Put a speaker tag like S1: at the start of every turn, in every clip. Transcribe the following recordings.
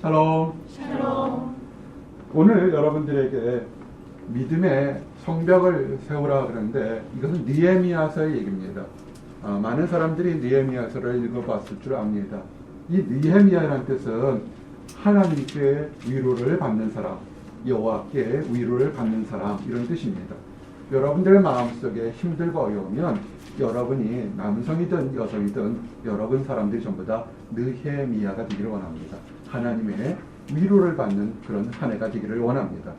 S1: 샬롬.
S2: 샬롬.
S1: 오늘 여러분들에게 믿음의 성벽을 세우라 그러는데 이것은 느헤미야서의 얘기입니다. 많은 사람들이 느헤미야서를 읽어봤을 줄 압니다. 이 느헤미야라는 뜻은 하나님께 위로를 받는 사람, 여호와께 위로를 받는 사람, 이런 뜻입니다. 여러분들의 마음속에 힘들고 어려우면 여러분이 남성이든 여성이든 여러분 사람들이 전부 다 느헤미야가 되기를 원합니다. 하나님의 위로를 받는 그런 한 해가 되기를 원합니다.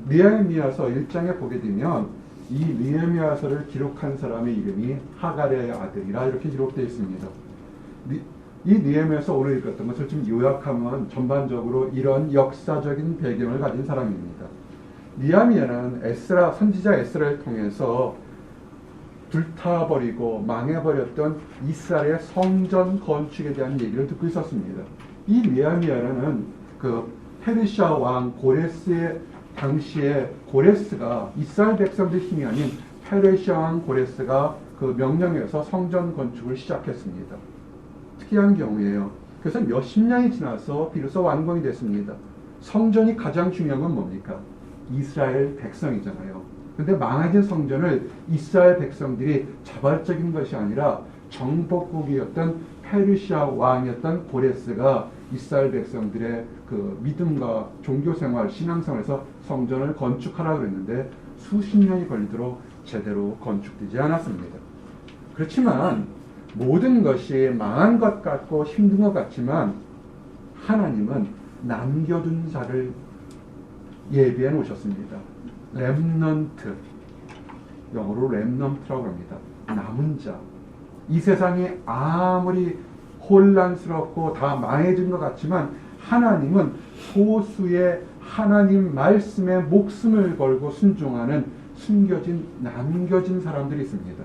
S1: 느헤미야서 1장에 보게 되면 이 느헤미야서를 기록한 사람의 이름이 하갈의 아들이라 이렇게 기록되어 있습니다. 이 느헤미야서 오늘 읽었던 것을 좀 요약하면 전반적으로 이런 역사적인 배경을 가진 사람입니다. 느헤미야는 에스라, 선지자 에스라를 통해서 불타버리고 망해버렸던 이스라엘의 성전 건축에 대한 얘기를 듣고 있었습니다. 이 느헤미야는 그 페르시아 왕 고레스의 당시에 고레스가 이스라엘 백성들 힘이 아닌 페르시아 왕 고레스가 그 명령에서 성전 건축을 시작했습니다. 특이한 경우예요. 그래서 몇십 년이 지나서 비로소 완공이 됐습니다. 성전이 가장 중요한 건 뭡니까? 이스라엘 백성이잖아요. 근데 망해진 성전을 이스라엘 백성들이 자발적인 것이 아니라 정복국이었던 페르시아 왕이었던 고레스가 이스라엘 백성들의 그 믿음과 종교생활, 신앙생활에서 성전을 건축하라 그랬는데 수십 년이 걸리도록 제대로 건축되지 않았습니다. 그렇지만 모든 것이 망한 것 같고 힘든 것 같지만 하나님은 남겨둔 자를 예비해 놓으셨습니다. 렘넌트, 영어로 렘넌트라고 합니다. 남은 자. 이 세상이 아무리 혼란스럽고 다 망해진 것 같지만 하나님은 소수의 하나님 말씀에 목숨을 걸고 순종하는 숨겨진, 남겨진 사람들이 있습니다.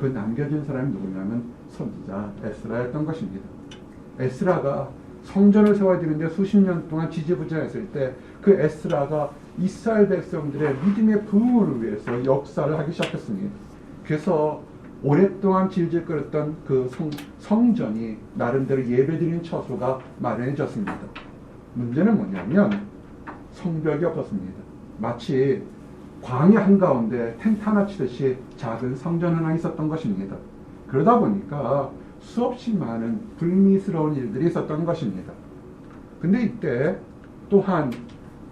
S1: 그 남겨진 사람이 누구냐면 선지자 에스라였던 것입니다. 에스라가 성전을 세워야 되는데 수십 년 동안 지지부진했을 때 그 에스라가 이스라엘 백성들의 믿음의 부흥을 위해서 역사를 하기 시작했습니다. 그래서 오랫동안 질질거렸던 그 성전이 나름대로 예배드리는 처소가 마련해졌습니다. 문제는 뭐냐면 성벽이 없었습니다. 마치 광야 한가운데 텐트 하나 치듯이 작은 성전 하나 있었던 것입니다. 그러다 보니까 수없이 많은 불미스러운 일들이 있었던 것입니다. 근데 이때 또한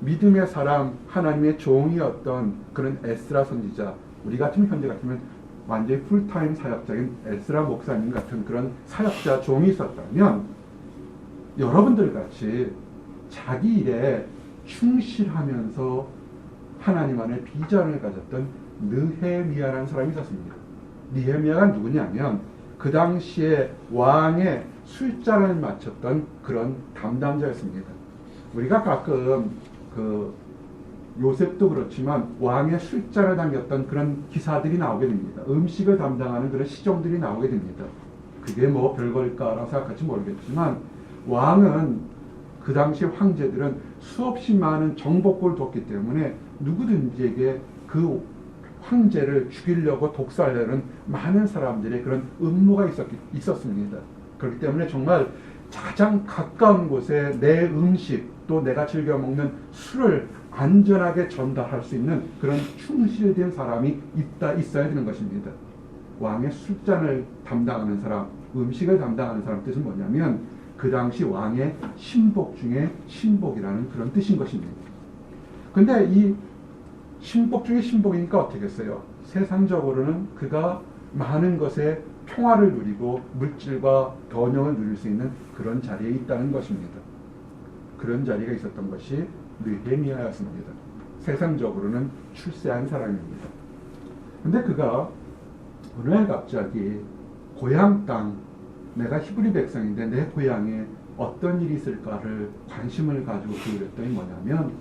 S1: 믿음의 사람, 하나님의 종이었던 그런 에스라 선지자, 우리 같은 현재 같으면 완전히 풀타임 사역자인 에스라 목사님 같은 그런 사역자 종이 있었다면 여러분들 같이 자기 일에 충실하면서 하나님 안에 비전을 가졌던 느헤미야라는 사람이 있었습니다. 느헤미야가 누구냐면 그 당시에 왕의 술잔을 마쳤던 그런 담당자였습니다. 우리가 가끔 그 요셉도 그렇지만 왕의 술잔을 당겼던 그런 기사들이 나오게 됩니다. 음식을 담당하는 그런 시종들이 나오게 됩니다. 그게 뭐 별걸까라고 생각할지 모르겠지만 왕은 그 당시 황제들은 수없이 많은 정복을 뒀기 때문에 누구든지에게 그 황제를 죽이려고 독살하려는 많은 사람들의 그런 음모가 있었습니다. 그렇기 때문에 정말 가장 가까운 곳에 내 음식 또 내가 즐겨 먹는 술을 안전하게 전달할 수 있는 그런 충실된 사람이 있어야 되는 것입니다. 왕의 술잔을 담당하는 사람, 음식을 담당하는 사람 뜻은 뭐냐면 그 당시 왕의 신복 중에 신복이라는 그런 뜻인 것입니다. 근데 이 신복 중에 신복이니까 어떻게 했어요? 세상적으로는 그가 많은 것에 평화를 누리고 물질과 번영을 누릴 수 있는 그런 자리에 있다는 것입니다. 그런 자리가 있었던 것이 느헤미야였습니다. 세상적으로는 출세한 사람입니다. 근데 그가 어느 날 갑자기 고향 땅, 내가 히브리 백성인데 내 고향에 어떤 일이 있을까를 관심을 가지고 그랬더니 뭐냐면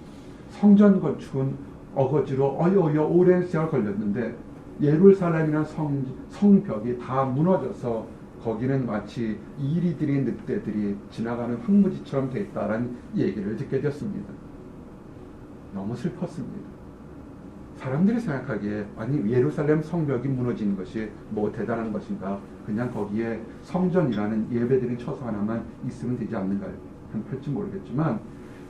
S1: 성전 건축은 어거지로 어여여 오랜 시간을 걸렸는데 예루살렘이라는 성벽이 다 무너져서 거기는 마치 이리들이 늑대들이 지나가는 황무지처럼 돼 있다라는 얘기를 듣게 됐습니다. 너무 슬펐습니다. 사람들이 생각하기에 아니 예루살렘 성벽이 무너지는 것이 뭐 대단한 것인가, 그냥 거기에 성전이라는 예배드리는 처소 하나만 있으면 되지 않는가요? 할지 모르겠지만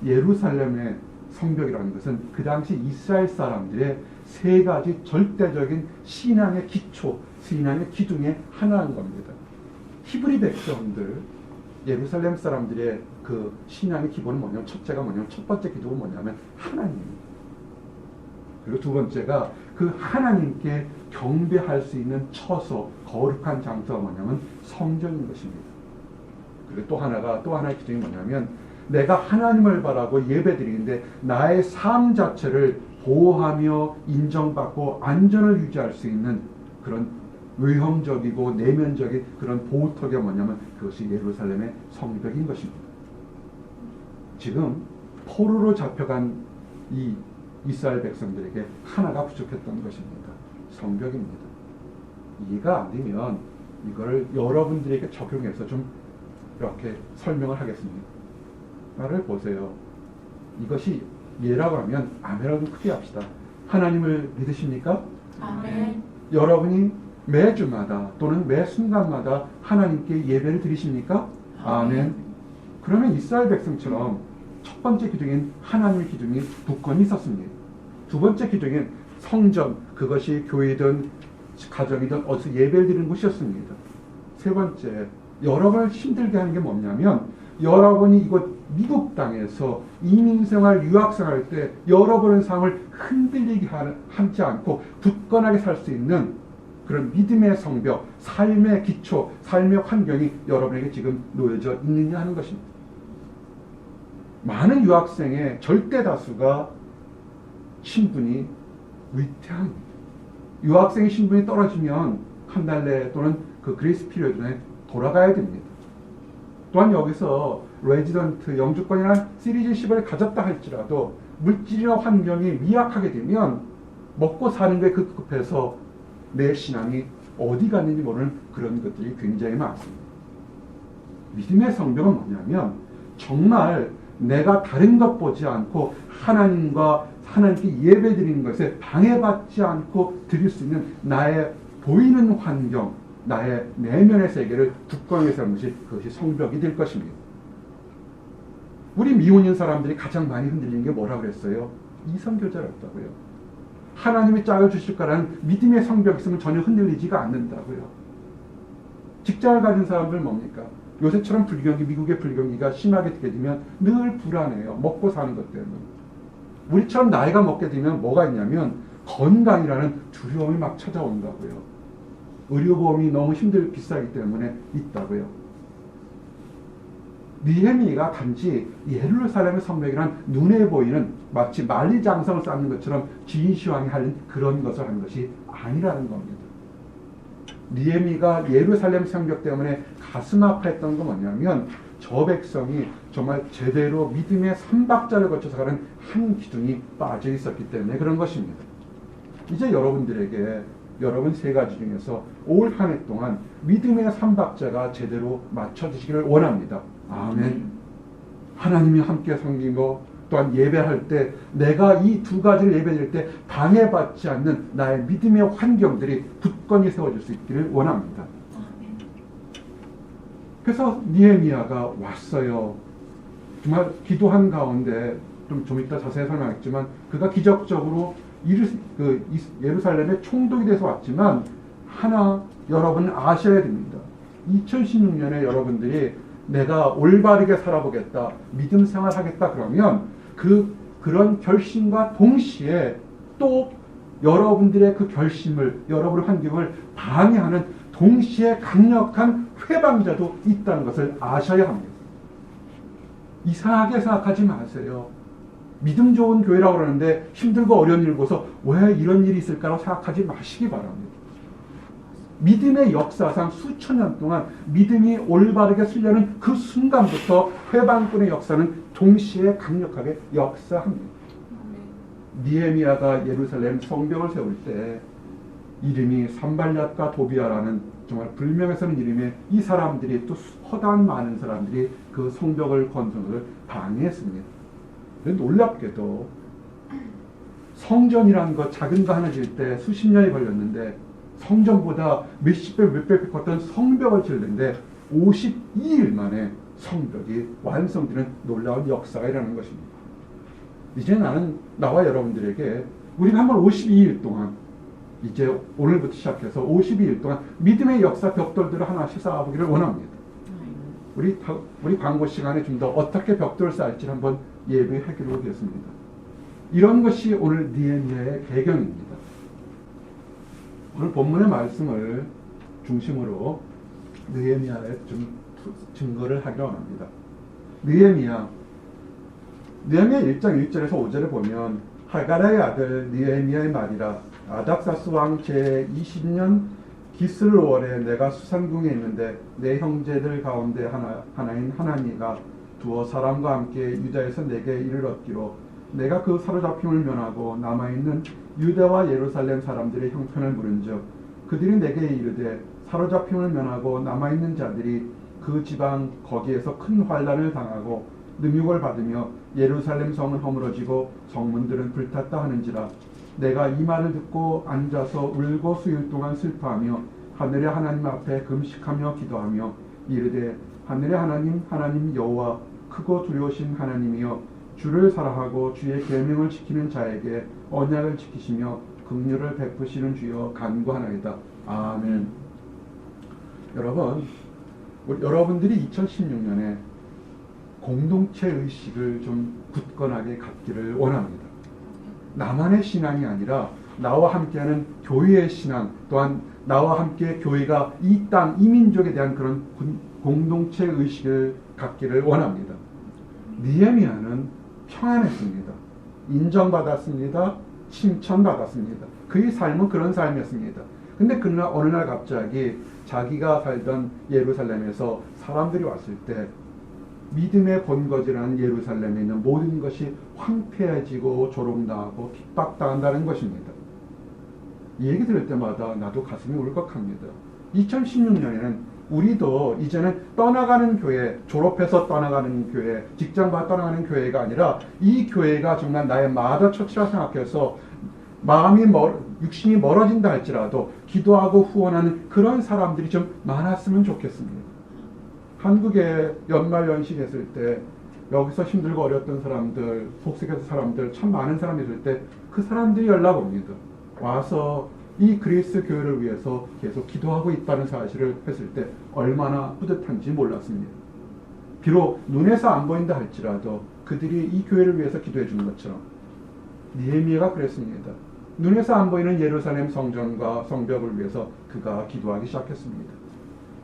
S1: 예루살렘의 성벽이라는 것은 그 당시 이스라엘 사람들의 세 가지 절대적인 신앙의 기초, 신앙의 기둥의 하나인 겁니다. 히브리 백성들, 예루살렘 사람들의 그 신앙의 기본은 뭐냐면 첫째가 뭐냐면 첫 번째 기둥은 뭐냐면 하나님입니다. 그리고 두 번째가 그 하나님께 경배할 수 있는 처소, 거룩한 장소가 뭐냐면 성전인 것입니다. 그리고 또 하나의 기둥이 뭐냐면 내가 하나님을 바라고 예배드리는데 나의 삶 자체를 보호하며 인정받고 안전을 유지할 수 있는 그런 외형적이고 내면적인 그런 보호턱이 뭐냐면 그것이 예루살렘의 성벽인 것입니다. 지금 포로로 잡혀간 이 이스라엘 백성들에게 하나가 부족했던 것입니다. 성벽입니다. 이해가 안 되면 이걸 여러분들에게 적용해서 좀 이렇게 설명을 하겠습니다. 말을 보세요. 이것이 예라고 하면 아멘을 좀 크게 합시다. 하나님을 믿으십니까?
S2: 아멘.
S1: 여러분이 매주마다 또는 매 순간마다 하나님께 예배를 드리십니까? 아멘. 그러면 이스라엘 백성처럼 첫 번째 기둥인 하나님의 기둥이 굳건히 있었습니다. 두 번째 기둥인 성전, 그것이 교회든 가정이든 어디서 예배를 드리는 곳이었습니다. 세 번째, 여러분을 힘들게 하는 게 뭐냐면 여러분이 이곳 미국 땅에서 이민생활, 유학생활 때 여러분의 삶을 흔들리게 하지 않고 굳건하게 살 수 있는 그런 믿음의 성벽, 삶의 기초, 삶의 환경이 여러분에게 지금 놓여져 있느냐 하는 것입니다. 많은 유학생의 절대 다수가 신분이 위태합니다. 유학생의 신분이 떨어지면 한 달 내 또는 그 그레이스 피리어드 내에 돌아가야 됩니다. 또한 여기서 레지던트 영주권이나 시리즌십을 가졌다 할지라도 물질이나 환경이 미약하게 되면 먹고 사는 게 급급해서 내 신앙이 어디 갔는지 모르는 그런 것들이 굉장히 많습니다. 믿음의 성벽은 뭐냐면 정말 내가 다른 것 보지 않고 하나님께 예배드리는 것에 방해받지 않고 드릴 수 있는 나의 보이는 환경, 나의 내면의 세계를 굳건하게 사는 것이 그것이 성벽이 될 것입니다. 우리 미혼인 사람들이 가장 많이 흔들리는 게 뭐라고 그랬어요? 이성교제였다고요. 하나님이 짝을 주실 거라는 믿음의 성벽이 있으면 전혀 흔들리지가 않는다고요. 직장을 가진 사람들 뭡니까? 요새처럼 미국의 불경기가 심하게 되게 되면 늘 불안해요. 먹고 사는 것 때문에. 우리처럼 나이가 먹게 되면 뭐가 있냐면 건강이라는 두려움이 막 찾아온다고요. 의료보험이 너무 비싸기 때문에 있다고요. 느헤미야가 단지 예루살렘의 성벽이란 눈에 보이는 마치 만리장성을 쌓는 것처럼 진시황이 하는 그런 것을 한 것이 아니라는 겁니다. 느헤미야가 예루살렘 성벽 때문에 가슴 아파했던 건 뭐냐면 저 백성이 정말 제대로 믿음의 삼박자를 거쳐서 가는 한 기둥이 빠져 있었기 때문에 그런 것입니다. 이제 여러분들에게 여러분 세 가지 중에서 올 한 해 동안 믿음의 삼박자가 제대로 맞춰지시기를 원합니다. 아멘. 하나님이 함께 섬기고 또한 예배할 때 내가 이 두 가지를 예배드릴 때 방해받지 않는 나의 믿음의 환경들이 굳건히 세워질 수 있기를 원합니다. 그래서 느헤미야가 왔어요. 정말 기도한 가운데 좀 이따 자세히 설명하겠지만 그가 기적적으로 예루살렘의 총독이 돼서 왔지만 하나 여러분은 아셔야 됩니다. 2016년에 여러분들이 내가 올바르게 살아보겠다, 믿음 생활하겠다 그러면 그런 결심과 동시에 또 여러분들의 그 결심을, 여러분의 환경을 방해하는 동시에 강력한 회방자도 있다는 것을 아셔야 합니다. 이상하게 생각하지 마세요. 믿음 좋은 교회라고 그러는데 힘들고 어려운 일을 보고서 왜 이런 일이 있을까라고 생각하지 마시기 바랍니다. 믿음의 역사상 수천 년 동안 믿음이 올바르게 쓰려는 그 순간부터 회방꾼의 역사는 동시에 강력하게 역사합니다. 느헤미야가 예루살렘 성벽을 세울 때 이름이 산발랏과 도비아라는 정말 불명예스러운 이름의 이 사람들이 또 허다한 많은 사람들이 그 성벽을 건설을 방해했습니다. 놀랍게도 성전이라는 것 작은 거 하나 지을 때 수십 년이 걸렸는데 성전보다 몇십 배 몇백 배 컸던 성벽을 지르는데 52일 만에 성벽이 완성되는 놀라운 역사가 일어나는 것입니다. 이제 나와 여러분들에게 우리가 한번 52일 동안, 이제 오늘부터 시작해서 52일 동안 믿음의 역사 벽돌들을 하나씩 쌓아보기를 원합니다. 우리 광고 시간에 좀 더 어떻게 벽돌을 쌓을지 한번 예배하기로 하겠습니다. 이런 것이 오늘 느헤미야의 배경입니다. 오늘 본문의 말씀을 중심으로 느헤미야의 좀 증거를 하기로 합니다. 느헤미야 1장 1절에서 5절에 보면 하가랴의 아들 느헤미야의 말이라 아닥사스 왕 제20년 기슬월에 내가 수산궁에 있는데 내 형제들 가운데 하나인 하나니가 두어 사람과 함께 유다에서 내게 이를 얻기로 내가 그 사로잡힘을 면하고 남아있는 유다와 예루살렘 사람들의 형편을 물은즉 그들이 내게 이르되 사로잡힘을 면하고 남아있는 자들이 그 지방 거기에서 큰 환난을 당하고 능욕을 받으며 예루살렘 성은 허물어지고 성문들은 불탔다 하는지라 내가 이 말을 듣고 앉아서 울고 수일 동안 슬퍼하며 하늘의 하나님 앞에 금식하며 기도하며 이르되 하늘의 하나님 여호와 크고 두려우신 하나님이여 주를 사랑하고 주의 계명을 지키는 자에게 언약을 지키시며 긍휼을 베푸시는 주여 간구하나이다. 아멘. 여러분들이 2016년에 공동체 의식을 좀 굳건하게 갖기를 원합니다. 나만의 신앙이 아니라 나와 함께하는 교회의 신앙, 또한 나와 함께 교회가 이 땅, 이 민족에 대한 그런 공동체 의식을 갖기를 원합니다. 느헤미야는 평안했습니다. 인정받았습니다. 칭찬받았습니다. 그의 삶은 그런 삶이었습니다. 근데 그날 어느 날 갑자기 자기가 살던 예루살렘에서 사람들이 왔을 때 믿음의 본거지라는 예루살렘에 있는 모든 것이 황폐해지고 조롱당하고 핍박당한다는 것입니다. 이 얘기 들을 때마다 나도 가슴이 울컥합니다. 2016년에는 우리도 이제는 떠나가는 교회, 졸업해서 떠나가는 교회, 직장과 떠나가는 교회가 아니라 이 교회가 정말 나의 마더처치라 생각해서 육신이 멀어진다 할지라도 기도하고 후원하는 그런 사람들이 좀 많았으면 좋겠습니다. 한국에 연말 연시했을 때 여기서 힘들고 어려웠던 사람들, 속색에서 사람들, 참 많은 사람이 있을 때 그 사람들이 연락 옵니다. 와서 이 그리스 교회를 위해서 계속 기도하고 있다는 사실을 했을 때 얼마나 뿌듯한지 몰랐습니다. 비록 눈에서 안 보인다 할지라도 그들이 이 교회를 위해서 기도해 주는 것처럼 느헤미야가 그랬습니다. 눈에서 안 보이는 예루살렘 성전과 성벽을 위해서 그가 기도하기 시작했습니다.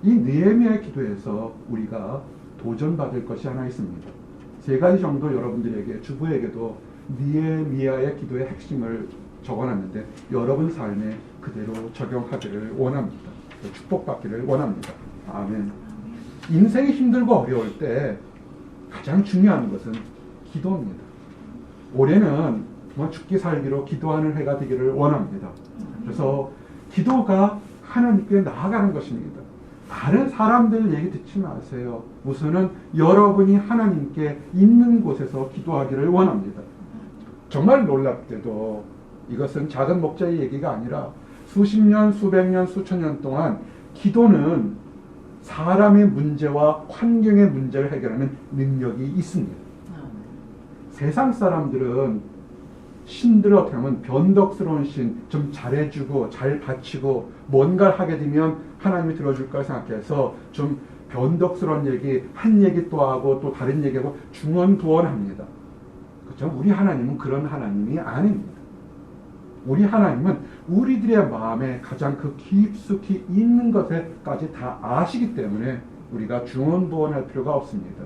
S1: 이 느헤미야의 기도에서 우리가 도전받을 것이 하나 있습니다. 3가지 정도 여러분들에게, 주부에게도 느헤미야의 기도의 핵심을 적어놨는데 여러분 삶에 그대로 적용하기를 원합니다. 축복받기를 원합니다. 아멘. 인생이 힘들고 어려울 때 가장 중요한 것은 기도입니다. 올해는 정말 죽기 살기로 기도하는 해가 되기를 원합니다. 그래서 기도가 하나님께 나아가는 것입니다. 다른 사람들 얘기 듣지 마세요. 우선은 여러분이 하나님께 있는 곳에서 기도하기를 원합니다. 정말 놀랍게도 이것은 작은 목자의 얘기가 아니라 수십 년, 수백 년, 수천 년 동안 기도는 사람의 문제와 환경의 문제를 해결하는 능력이 있습니다. 세상 사람들은 신들을 어떻게 하면 변덕스러운 신, 좀 잘해주고 잘 바치고 뭔가를 하게 되면 하나님이 들어줄까 생각해서 좀 변덕스러운 얘기, 한 얘기 또 하고 또 다른 얘기하고 중언부언합니다. 그렇죠? 우리 하나님은 그런 하나님이 아닙니다. 우리 하나님은 우리들의 마음에 가장 그 깊숙이 있는 것에까지 다 아시기 때문에 우리가 중언부언할 필요가 없습니다.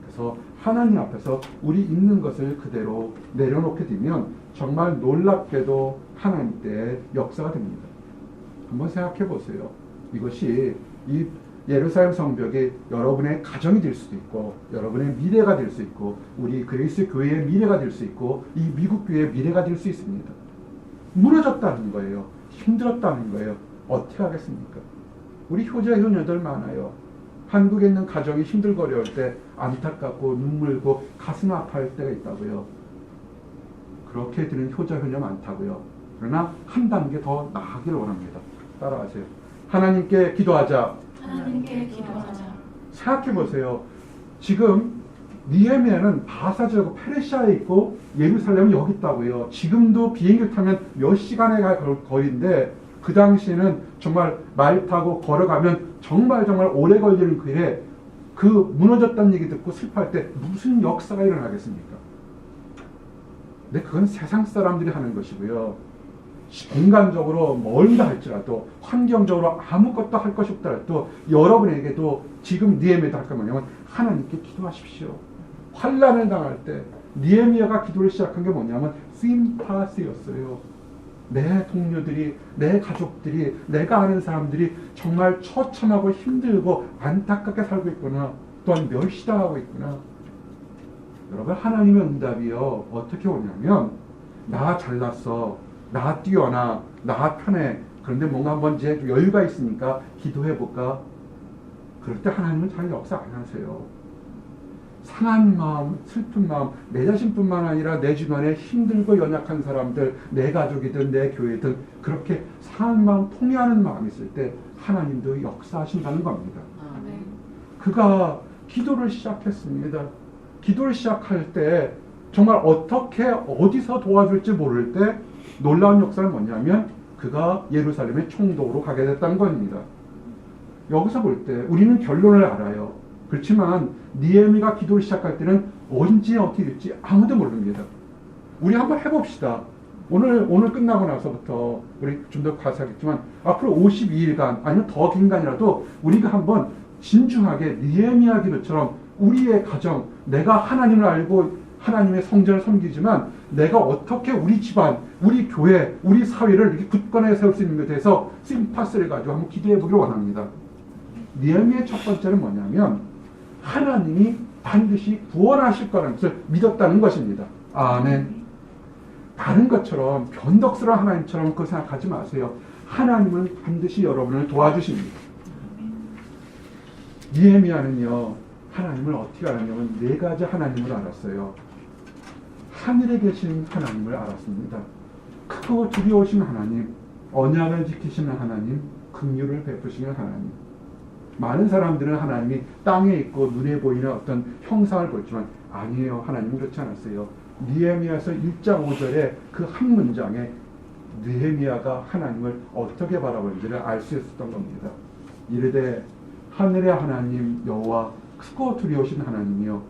S1: 그래서 하나님 앞에서 우리 있는 것을 그대로 내려놓게 되면 정말 놀랍게도 하나님 때 역사가 됩니다. 한번 생각해 보세요. 이것이 이 예루살렘 성벽이 여러분의 가정이 될 수도 있고 여러분의 미래가 될 수 있고 우리 그리스 교회의 미래가 될 수 있고 이 미국 교회의 미래가 될 수 있습니다. 무너졌다는 거예요. 힘들었다는 거예요. 어떻게 하겠습니까? 우리 효자 효녀들 많아요. 한국에 있는 가정이 힘들고 어려울 때 안타깝고 눈물고 가슴 아파할 때가 있다고요. 그렇게 드는 효자 효녀 많다고요. 그러나 한 단계 더 나아가기를 원합니다. 따라하세요. 하나님께 기도하자.
S2: 하나님께 기도하자.
S1: 생각해 보세요. 지금 니헤미야는 바사지하고 페르시아에 있고 예루살렘은 여기 있다고요. 지금도 비행기 타면 몇 시간에 갈 거리인데 그 당시에는 정말 말 타고 걸어가면 정말 오래 걸리는 길에 그 무너졌다는 얘기 듣고 슬퍼할 때 무슨 역사가 일어나겠습니까? 근데 그건 세상 사람들이 하는 것이고요. 공간적으로 멀다 할지라도 환경적으로 아무것도 할 것이 없다 할지라도 여러분에게도 지금 니헤미야도 할 거 뭐냐면 하나님께 기도하십시오. 환난을 당할 때 니헤미야가 기도를 시작한 게 뭐냐면 심파시였어요. 내 동료들이, 내 가족들이, 내가 아는 사람들이 정말 처참하고 힘들고 안타깝게 살고 있구나. 또한 멸시당하고 있구나. 여러분, 하나님의 응답이요 어떻게 오냐면 나 잘났어, 나 뛰어나, 나 편해. 그런데 뭔가 한번 이제 여유가 있으니까 기도해볼까? 그럴 때 하나님은 잘 역사 안 하세요. 상한 마음, 슬픈 마음, 내 자신뿐만 아니라 내 주변에 힘들고 연약한 사람들, 내 가족이든 내 교회든 그렇게 상한 마음, 통해하는 마음이 있을 때 하나님도 역사하신다는 겁니다.
S2: 아멘.
S1: 그가 기도를 시작했습니다. 기도를 시작할 때 정말 어떻게 어디서 도와줄지 모를 때 놀라운 역사는 뭐냐면 그가 예루살렘의 총독으로 가게 됐다는 겁니다. 여기서 볼 때 우리는 결론을 알아요. 그렇지만 니헤미야가 기도를 시작할 때는 언제 어떻게 될지 아무도 모릅니다. 우리 한번 해봅시다. 오늘 끝나고 나서부터 우리 좀 더 가사하겠지만 앞으로 52일간 아니면 더 긴 간이라도 우리가 한번 진중하게 니헤미야 기도처럼 우리의 가정, 내가 하나님을 알고 하나님의 성전을 섬기지만 내가 어떻게 우리 집안, 우리 교회, 우리 사회를 이렇게 굳건하게 세울 수 있는 것에 대해서 심파스를 가지고 한번 기도해 보기를 원합니다. 니헤미야의 첫 번째는 뭐냐면 하나님이 반드시 구원하실 거라는 것을 믿었다는 것입니다. 아멘. 다른 것처럼 변덕스러운 하나님처럼 그거 생각하지 마세요. 하나님은 반드시 여러분을 도와주십니다. 니헤미야는요 하나님을 어떻게 알았냐면 네 가지 하나님을 알았어요. 하늘에 계신 하나님을 알았습니다. 크고 두려우신 하나님, 언약을 지키시는 하나님, 긍휼을 베푸시는 하나님. 많은 사람들은 하나님이 땅에 있고 눈에 보이는 어떤 형상을 보지만 아니에요. 하나님은 그렇지 않았어요. 니헤미야서 1장 5절에 그 한 문장에 느헤미야가 하나님을 어떻게 바라보는지를 알 수 있었던 겁니다. 이르되 하늘의 하나님 여호와 크고 두려우신 하나님이여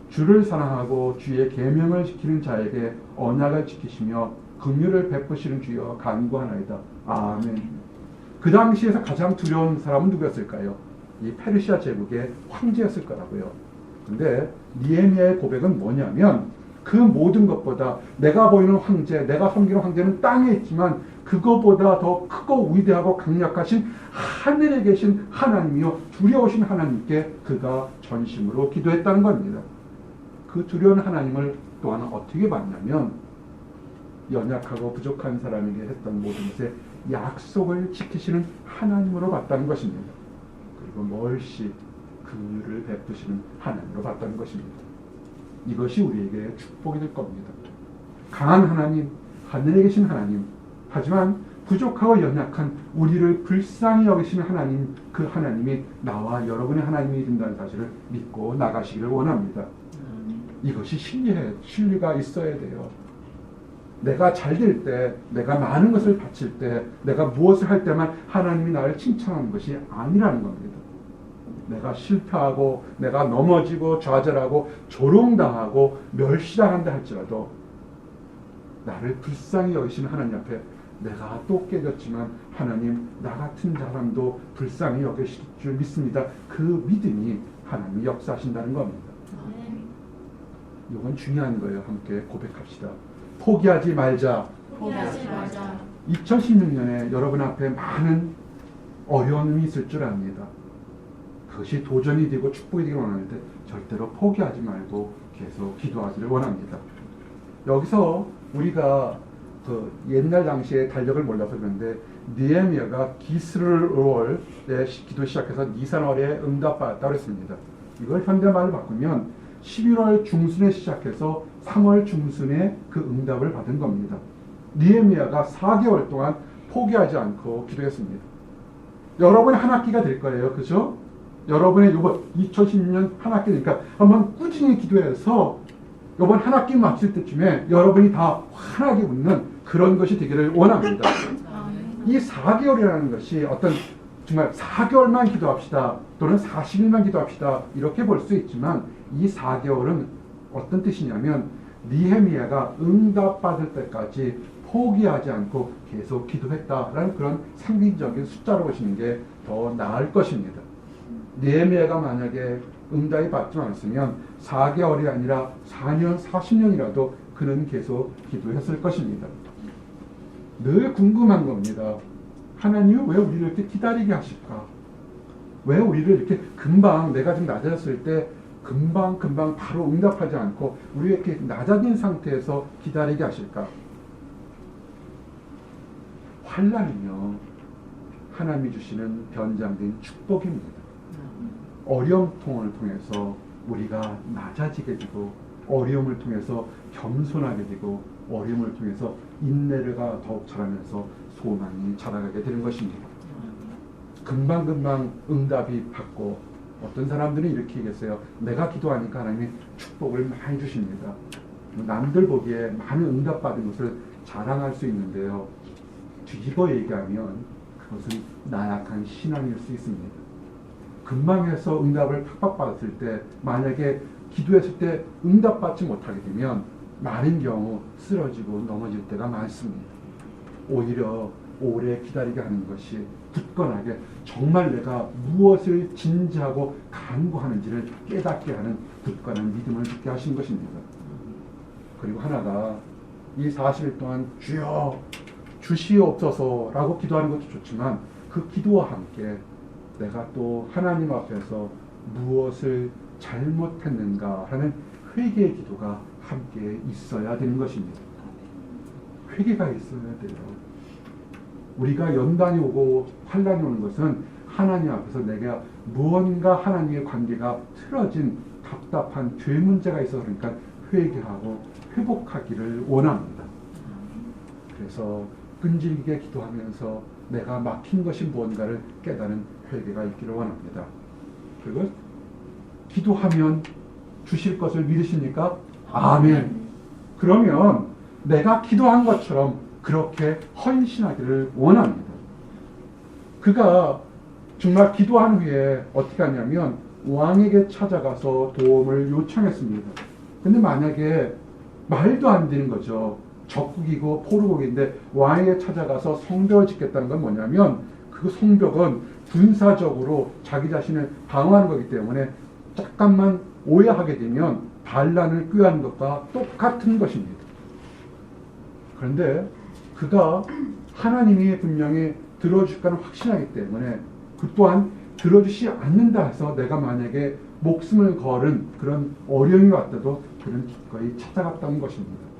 S1: 주를 사랑하고 주의 계명을 지키는 자에게 언약을 지키시며 긍휼을 베푸시는 주여 간구하나이다. 아멘. 그 당시에서 가장 두려운 사람은 누구였을까요? 이 페르시아 제국의 황제였을 거라고요. 근데 니헤미야의 고백은 뭐냐면 그 모든 것보다 내가 보이는 황제, 내가 섬기는 황제는 땅에 있지만 그거보다 더 크고 위대하고 강력하신 하늘에 계신 하나님이요 두려우신 하나님께 그가 전심으로 기도했다는 겁니다. 그 두려운 하나님을 또한 어떻게 봤냐면 연약하고 부족한 사람에게 했던 모든 것에 약속을 지키시는 하나님으로 봤다는 것입니다. 그리고 멀시 긍휼을 베푸시는 하나님으로 봤다는 것입니다. 이것이 우리에게 축복이 될 겁니다. 강한 하나님, 하늘에 계신 하나님, 하지만 부족하고 연약한 우리를 불쌍히 여기시는 하나님, 그 하나님이 나와 여러분의 하나님이 된다는 사실을 믿고 나가시기를 원합니다. 이것이 신뢰가 있어야 돼요. 내가 잘 될 때, 내가 많은 것을 바칠 때, 내가 무엇을 할 때만 하나님이 나를 칭찬하는 것이 아니라는 겁니다. 내가 실패하고 내가 넘어지고 좌절하고 조롱당하고 멸시당한다 할지라도 나를 불쌍히 여기시는 하나님 앞에 내가 또 깨졌지만 하나님 나 같은 사람도 불쌍히 여기실 줄 믿습니다. 그 믿음이 하나님이 역사하신다는 겁니다. 이건 중요한 거예요. 함께 고백합시다. 포기하지 말자.
S2: 포기하지 말자.
S1: 2016년에 여러분 앞에 많은 어려움이 있을 줄 압니다. 그것이 도전이 되고 축복이 되기를 원하는데 절대로 포기하지 말고 계속 기도하기를 원합니다. 여기서 우리가 그 옛날 당시에 달력을 몰라서 그런데 니헤미야가 기스르월에 기도 시작해서 니산월에 응답받았다고 했습니다. 이걸 현대말로 바꾸면 11월 중순에 시작해서 3월 중순에 그 응답을 받은 겁니다. 니헤미야가 4개월 동안 포기하지 않고 기도했습니다. 여러분의 한 학기가 될 거예요. 그죠? 여러분의 이번 2016년 한 학기니까 한번 꾸준히 기도해서 이번 한 학기 마칠 때쯤에 여러분이 다 환하게 웃는 그런 것이 되기를 원합니다. 이 4개월이라는 것이 어떤 정말 4개월만 기도합시다 또는 40일만 기도합시다 이렇게 볼 수 있지만 이 4개월은 어떤 뜻이냐면 느헤미야가 응답받을 때까지 포기하지 않고 계속 기도했다라는 그런 상징적인 숫자로 보시는 게 더 나을 것입니다. 느헤미야가 만약에 응답이 받지 않았으면 4개월이 아니라 4년, 40년이라도 그는 계속 기도했을 것입니다. 늘 궁금한 겁니다. 하나님은 왜 우리를 이렇게 기다리게 하실까? 왜 우리를 이렇게 금방 내가 좀 낮아졌을 때 금방 바로 응답하지 않고 우리 이렇게 낮아진 상태에서 기다리게 하실까? 환난은요 하나님이 주시는 변장된 축복입니다. 어려움통을 통해서 우리가 낮아지게 되고 어려움을 통해서 겸손하게 되고 어려움을 통해서 인내가 더욱 자라면서 소망이 자라가게 되는 것입니다. 금방 응답이 받고 어떤 사람들은 이렇게 얘기했어요. 내가 기도하니까 하나님이 축복을 많이 주십니다. 남들 보기에 많은 응답받은 것을 자랑할 수 있는데요. 뒤집어 얘기하면 그것은 나약한 신앙일 수 있습니다. 금방 해서 응답을 팍팍 받았을 때 만약에 기도했을 때 응답받지 못하게 되면 많은 경우 쓰러지고 넘어질 때가 많습니다. 오히려 오래 기다리게 하는 것이 굳건하게 정말 내가 무엇을 진지하고 간구하는지를 깨닫게 하는 굳건한 믿음을 갖게 하신 것입니다. 그리고 하나가 이 40일 동안 주여 주시옵소서라고 기도하는 것도 좋지만 그 기도와 함께 내가 또 하나님 앞에서 무엇을 잘못했는가 하는 회개의 기도가 함께 있어야 되는 것입니다. 회개가 있어야 돼요. 우리가 연단이 오고 환난이 오는 것은 하나님 앞에서 내가 무언가 하나님의 관계가 틀어진 답답한 죄 문제가 있어서 그러니까 회개하고 회복하기를 원합니다. 그래서 끈질기게 기도하면서 내가 막힌 것이 무언가를 깨달은 회개가 있기를 원합니다. 그리고 기도하면 주실 것을 믿으십니까? 아멘. 그러면 내가 기도한 것처럼 그렇게 헌신하기를 원합니다. 그가 정말 기도한 후에 어떻게 하냐면 왕에게 찾아가서 도움을 요청했습니다. 근데 만약에 말도 안 되는 거죠. 적국이고 포로국인데 왕에게 찾아가서 성벽을 짓겠다는 건 뭐냐면 그 성벽은 군사적으로 자기 자신을 방어하는 거기 때문에 잠깐만 오해하게 되면 반란을 꾀하는 것과 똑같은 것입니다. 그런데 그가 하나님이 분명히 들어줄 거는 확신하기 때문에 그 또한 들어주시 않는다 해서 내가 만약에 목숨을 걸은 그런 어려움이 왔다도 그는 기꺼이 찾아갔다는 것입니다.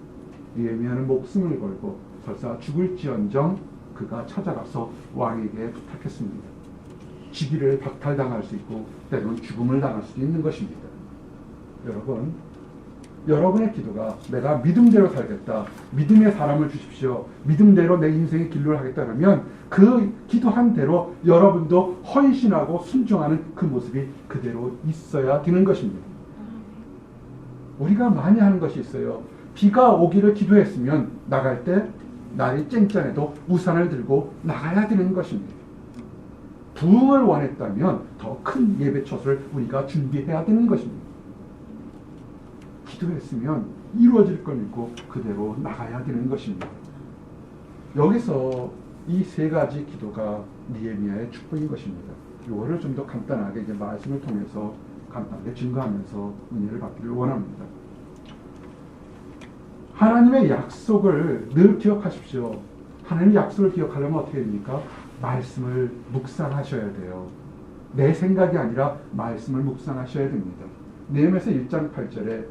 S1: 느헤미야는 목숨을 걸고 설사 죽을지언정 그가 찾아가서 왕에게 부탁했습니다. 직위를 박탈당할 수 있고 때로는 죽음을 당할 수도 있는 것입니다. 여러분, 여러분의 기도가 내가 믿음대로 살겠다, 믿음의 사람을 주십시오, 믿음대로 내 인생의 길로 하겠다 그러면 그 기도한 대로 여러분도 헌신하고 순종하는 그 모습이 그대로 있어야 되는 것입니다. 우리가 많이 하는 것이 있어요. 비가 오기를 기도했으면 나갈 때 날이 쨍쨍해도 우산을 들고 나가야 되는 것입니다. 부흥을 원했다면 더 큰 예배처를 우리가 준비해야 되는 것입니다. 기도했으면 이루어질 걸 믿고 그대로 나가야 되는 것입니다. 여기서 이 세 가지 기도가 느헤미야의 축복인 것입니다. 이거를 좀 더 간단하게 이제 말씀을 통해서 간단하게 증거하면서 은혜를 받기를 원합니다. 하나님의 약속을 늘 기억하십시오. 하나님의 약속을 기억하려면 어떻게 됩니까? 말씀을 묵상하셔야 돼요. 내 생각이 아니라 말씀을 묵상하셔야 됩니다. 느헤미야서 1장 8절에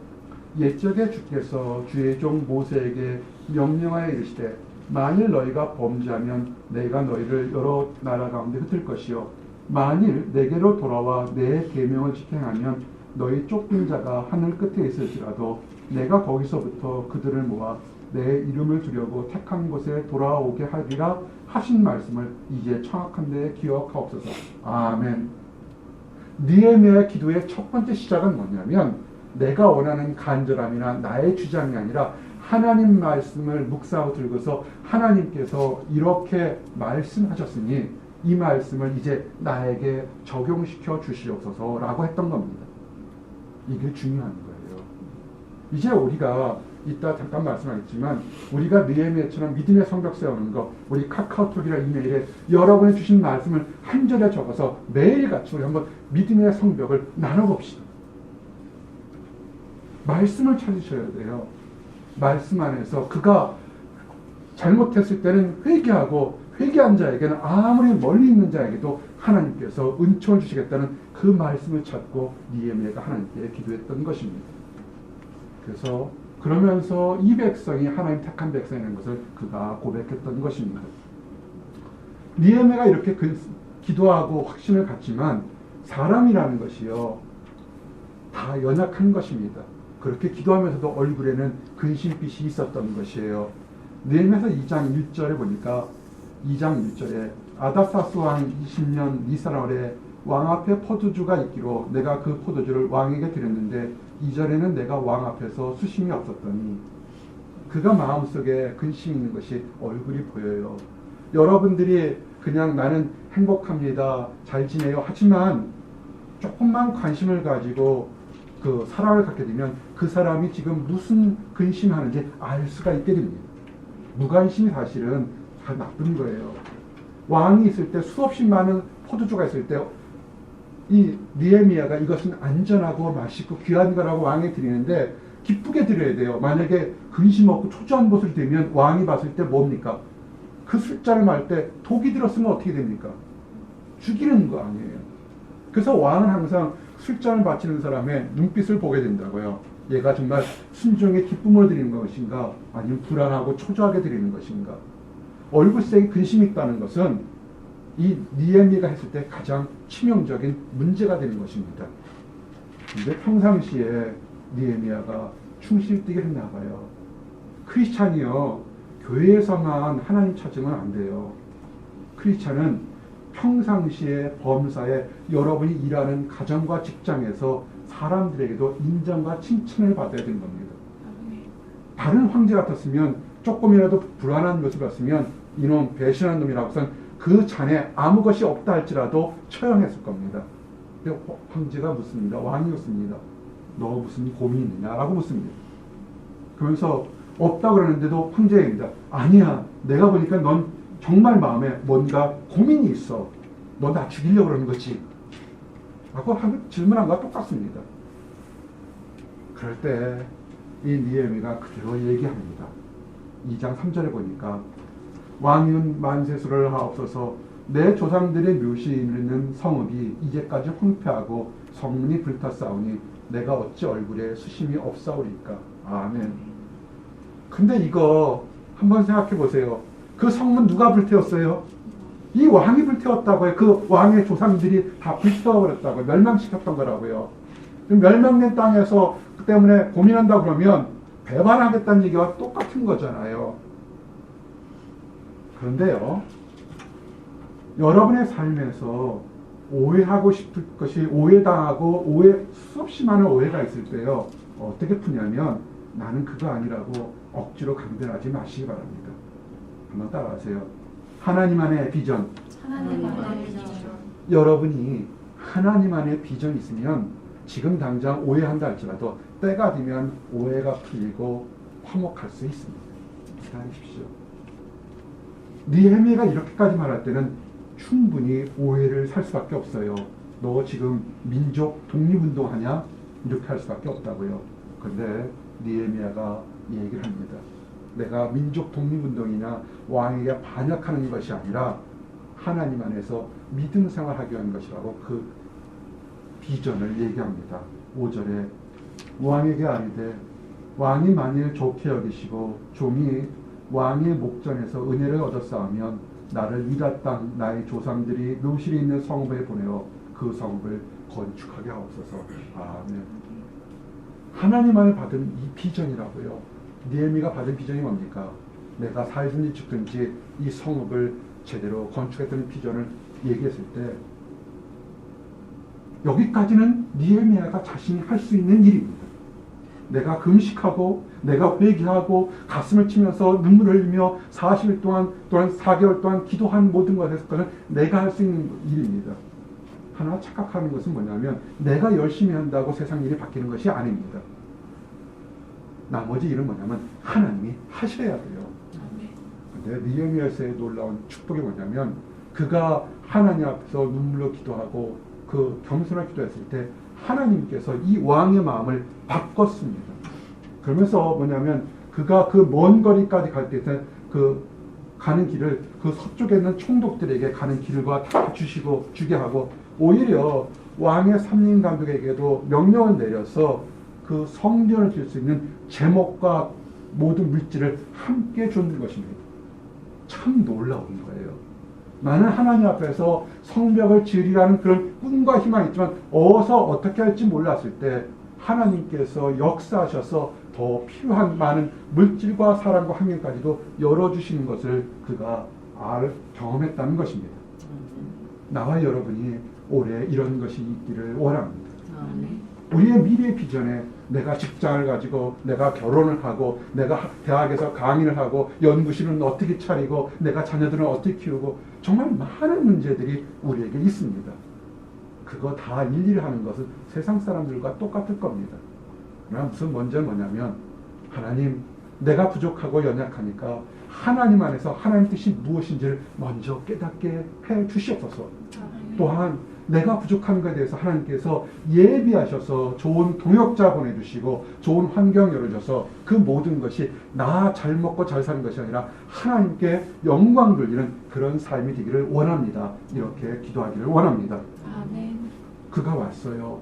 S1: 옛적에 주께서 주의 종 모세에게 명령하여 이르시되 만일 너희가 범죄하면 내가 너희를 여러 나라 가운데 흩을 것이요 만일 내게로 돌아와 내 계명을 지켜하면 너희 쫓긴 자가 하늘 끝에 있을지라도 내가 거기서부터 그들을 모아 내 이름을 두려고 택한 곳에 돌아오게 하리라 하신 말씀을 이제 정확한 데 기억하옵소서. 아멘. 느헤미야의 기도의 첫 번째 시작은 뭐냐면 내가 원하는 간절함이나 나의 주장이 아니라 하나님 말씀을 묵상하고 들고서 하나님께서 이렇게 말씀하셨으니 이 말씀을 이제 나에게 적용시켜 주시옵소서라고 했던 겁니다. 이게 중요한 거예요. 이제 우리가 이따 잠깐 말씀하겠지만 우리가 느헤미야처럼 믿음의 성벽 세우는 거, 우리 카카오톡이나 이메일에 여러분이 주신 말씀을 한 절에 적어서 매일같이 우리 한번 믿음의 성벽을 나눠봅시다. 말씀을 찾으셔야 돼요. 말씀 안에서 그가 잘못했을 때는 회개하고 회개한 자에게는 아무리 멀리 있는 자에게도 하나님께서 은총을 주시겠다는 그 말씀을 찾고 느헤미야가 하나님께 기도했던 것입니다. 그래서 그러면서 이 백성이 하나님 택한 백성이라는 것을 그가 고백했던 것입니다. 느헤미야가 이렇게 기도하고 확신을 갖지만 사람이라는 것이요 다 연약한 것입니다. 그렇게 기도하면서도 얼굴에는 근심빛이 있었던 것이에요. 느헤미야서 2장 1절에 보니까 2장 1절에 아다사스 왕 20년 니산월에 왕 앞에 포도주가 있기로 내가 그 포도주를 왕에게 드렸는데 2절에는 내가 왕 앞에서 수심이 없었더니 그가 마음속에 근심이 있는 것이 얼굴이 보여요. 여러분들이 그냥 나는 행복합니다. 잘 지내요. 하지만 조금만 관심을 가지고 그 사랑을 갖게 되면 그 사람이 지금 무슨 근심하는지 알 수가 있게 됩니다. 무관심이 사실은 다 나쁜 거예요. 왕이 있을 때 수없이 많은 포도주가 있을 때 이 느헤미야가 이것은 안전하고 맛있고 귀한 거라고 왕에 드리는데 기쁘게 드려야 돼요. 만약에 근심 없고 초조한 것을 드리면 왕이 봤을 때 뭡니까? 그 술잔을 말 때 독이 들었으면 어떻게 됩니까? 죽이는 거 아니에요. 그래서 왕은 항상 술잔을 바치는 사람의 눈빛을 보게 된다고요. 얘가 정말 순종의 기쁨을 드리는 것인가 아니면 불안하고 초조하게 드리는 것인가. 얼굴색이 근심이 있다는 것은 이 느헤미야가 했을 때 가장 치명적인 문제가 되는 것입니다. 근데 평상시에 느헤미야가 충실되게 했나 봐요. 크리스찬이요 교회에서만 하나님 찾으면 안 돼요. 크리스찬은 평상시에 범사에 여러분이 일하는 가정과 직장에서 사람들에게도 인정과 칭찬을 받아야 되는 겁니다. 다른 황제 같았으면 조금이라도 불안한 모습을 봤으면 이놈 배신한 놈이라고선 그 잔에 아무 것이 없다 할지라도 처형했을 겁니다. 황제가 묻습니다. 왕이 묻습니다. 너 무슨 고민이 있느냐라고 묻습니다. 그러면서 없다 그러는데도 황제입니다. 아니야. 내가 보니까 넌 정말 마음에 뭔가 고민이 있어. 너 나 죽이려고 그러는 거지. 라고 질문한 것과 똑같습니다. 그럴 때 이 느헤미야가 그대로 얘기합니다. 2장 3절에 보니까 왕이은 만세수를 하옵소서 내 조상들의 묘시 있는 성읍이 이제까지 황폐하고 성문이 불탔사오니 내가 어찌 얼굴에 수심이 없사오리까. 아멘. 근데 이거 한번 생각해 보세요. 그 성문 누가 불태웠어요? 이 왕이 불태웠다고요. 그 왕의 조상들이 다 불태워버렸다고요. 멸망시켰던 거라고요. 멸망된 땅에서 그 때문에 고민한다 그러면 배반하겠다는 얘기와 똑같은 거잖아요. 그런데요, 여러분의 삶에서 오해하고 싶을 것이 오해당하고 수없이 많은 오해가 있을 때요, 어떻게 푸냐면 나는 그거 아니라고 억지로 강변하지 마시기 바랍니다. 한번 따라하세요. 하나님 안에 비전.
S2: 하나님 안에 비전.
S1: 여러분이 하나님 안에 비전이 있으면 지금 당장 오해한다 할지라도 때가 되면 오해가 풀리고 화목할 수 있습니다. 기다리십시오. 느헤미야가 이렇게까지 말할 때는 충분히 오해를 살 수밖에 없어요. 너 지금 민족 독립운동하냐? 이렇게 할 수밖에 없다고요. 그런데 느헤미야가 얘기를 합니다. 내가 민족 독립운동이냐 왕에게 반역하는 것이 아니라 하나님 안에서 믿음 생활하기 위한 것이라고 그 비전을 얘기합니다. 5절에 왕에게 아뢰되 왕이 만일 좋게 여기시고 종이 왕의 목전에서 은혜를 얻었사오면 나를 유다 땅 나의 조상들이 묘실이 있는 성읍에 보내어 그 성읍을 건축하게 하옵소서. 아멘. 하나님 안에 받은 이 비전이라고요. 느헤미야가 받은 비전이 뭡니까? 내가 살든지 죽든지 이 성읍을 제대로 건축했던 비전을 얘기했을 때 여기까지는 느헤미야가 자신이 할 수 있는 일입니다. 내가 금식하고 내가 회개하고 가슴을 치면서 눈물을 흘리며 40일 동안 또한 4개월 동안 기도한 모든 것에서 내가 할 수 있는 일입니다. 하나 착각하는 것은 뭐냐면 내가 열심히 한다고 세상 일이 바뀌는 것이 아닙니다. 나머지 일은 뭐냐면 하나님이 하셔야 돼요. 근데 느헤미야서의 놀라운 축복이 뭐냐면 그가 하나님 앞에서 눈물로 기도하고 그 겸손하게 기도했을 때 하나님께서 이 왕의 마음을 바꿨습니다. 그러면서 뭐냐면 그가 그 먼 거리까지 갈 때 그 가는 길을 그 서쪽에 있는 총독들에게 가는 길과 다 주게 하고 오히려 왕의 삼림 감독에게도 명령을 내려서 그 성전을 질 수 있는 제목과 모든 물질을 함께 줬는 것입니다. 참 놀라운 거예요. 나는 하나님 앞에서 성벽을 지으리라는 그런 꿈과 희망이 있지만 어서 어떻게 할지 몰랐을 때 하나님께서 역사하셔서 더 필요한 많은 물질과 사랑과 환경까지도 열어주시는 것을 그가 경험했다는 것입니다. 나와 여러분이 올해 이런 것이 있기를 원합니다. 우리의 미래 비전에 내가 직장을 가지고 내가 결혼을 하고 내가 대학에서 강의를 하고 연구실은 어떻게 차리고 내가 자녀들은 어떻게 키우고 정말 많은 문제들이 우리에게 있습니다. 그거 다 일일이 하는 것은 세상 사람들과 똑같을 겁니다. 그러나 무슨 문제는 뭐냐면 하나님 내가 부족하고 연약하니까 하나님 안에서 하나님 뜻이 무엇인지를 먼저 깨닫게 해 주시옵소서. 또한 내가 부족한 것에 대해서 하나님께서 예비하셔서 좋은 동역자 보내주시고 좋은 환경 열어줘서 그 모든 것이 나 잘 먹고 잘 사는 것이 아니라 하나님께 영광 돌리는 그런 삶이 되기를 원합니다. 이렇게 기도하기를 원합니다.
S2: 아멘.
S1: 그가 왔어요.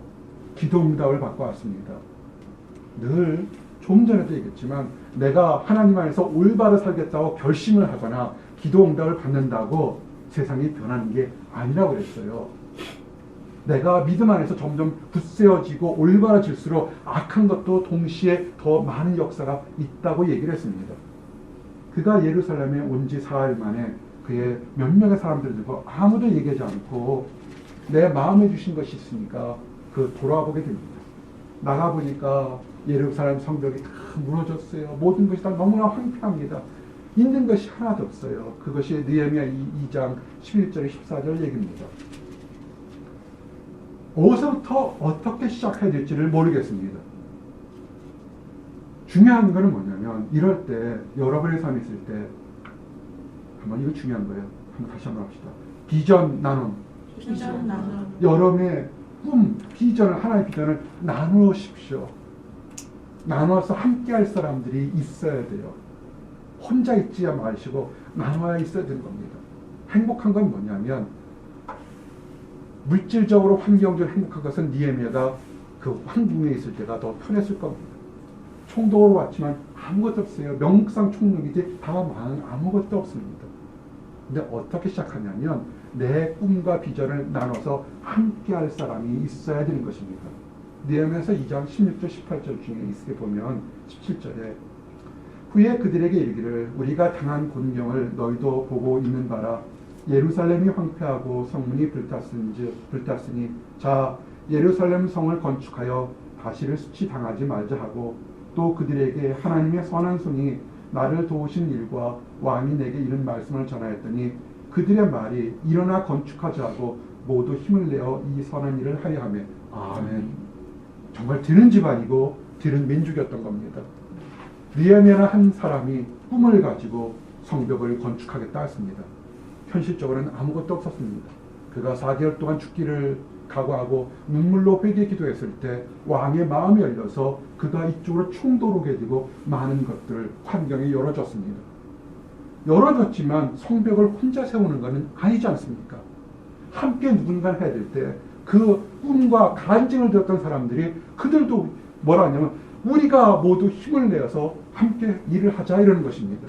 S1: 기도 응답을 받고 왔습니다. 늘 좀 전에도 얘기했지만 내가 하나님 안에서 올바로 살겠다고 결심을 하거나 기도 응답을 받는다고 세상이 변하는 게 아니라고 그랬어요. 내가 믿음 안에서 점점 굳세어지고 올바라질수록 악한 것도 동시에 더 많은 역사가 있다고 얘기를 했습니다. 그가 예루살렘에 온 지 4일 만에 그의 몇 명의 사람들 들고 아무도 얘기하지 않고 내 마음에 주신 것이 있으니까 그 돌아보게 됩니다. 나가보니까 예루살렘 성벽이 다 무너졌어요. 모든 것이 다 너무나 황폐합니다. 있는 것이 하나도 없어요. 그것이 느헤미야 2장 11절 14절 얘기입니다. 어디서부터 어떻게 시작해야 될지를 모르겠습니다. 중요한 것은 뭐냐면 이럴 때 여러분의 삶이 있을 때 한번 이거 중요한 거예요. 한번 다시 한번 합시다. 비전 나눔. 여러분의 꿈, 비전을 하나의 비전을 나누십시오. 나눠서 함께할 사람들이 있어야 돼요. 혼자 있지 마시고 나눠야 있어야 되는 겁니다. 행복한 건 뭐냐면 물질적으로 환경적으로 행복한 것은 느헤미야가 그 황궁에 있을 때가 더 편했을 겁니다. 총독으로 왔지만 아무것도 없어요. 명목상 총독이지 다만 아무것도 없습니다. 근데 어떻게 시작하냐면 내 꿈과 비전을 나눠서 함께할 사람이 있어야 되는 것입니다. 느헤미야서 2장 16절 18절 중에 있게 보면 17절에 후에 그들에게 이르기를 우리가 당한 곤경을 너희도 보고 있는 바라. 예루살렘이 황폐하고 성문이 불탔으니 자 예루살렘 성을 건축하여 다시를 수치 당하지 말자 하고 또 그들에게 하나님의 선한 손이 나를 도우신 일과 왕이 내게 이런 말씀을 전하였더니 그들의 말이 일어나 건축하자 하고 모두 힘을 내어 이 선한 일을 하려 하며 아멘. 정말 드는 집안이고 드는 민족이었던 겁니다. 느헤미야는 한 사람이 꿈을 가지고 성벽을 건축하겠다 했습니다. 현실적으로는 아무것도 없었습니다. 그가 4개월 동안 죽기를 각오하고 눈물로 회개 기도했을 때 왕의 마음이 열려서 그가 이쪽으로 충돌하게 되고 많은 것들을 환경이 열어졌습니다. 열어졌지만 성벽을 혼자 세우는 것은 아니지 않습니까? 함께 누군가 해야 될 때 그 꿈과 간증을 들었던 사람들이 그들도 뭐라 하냐면 우리가 모두 힘을 내어서 함께 일을 하자 이러는 것입니다.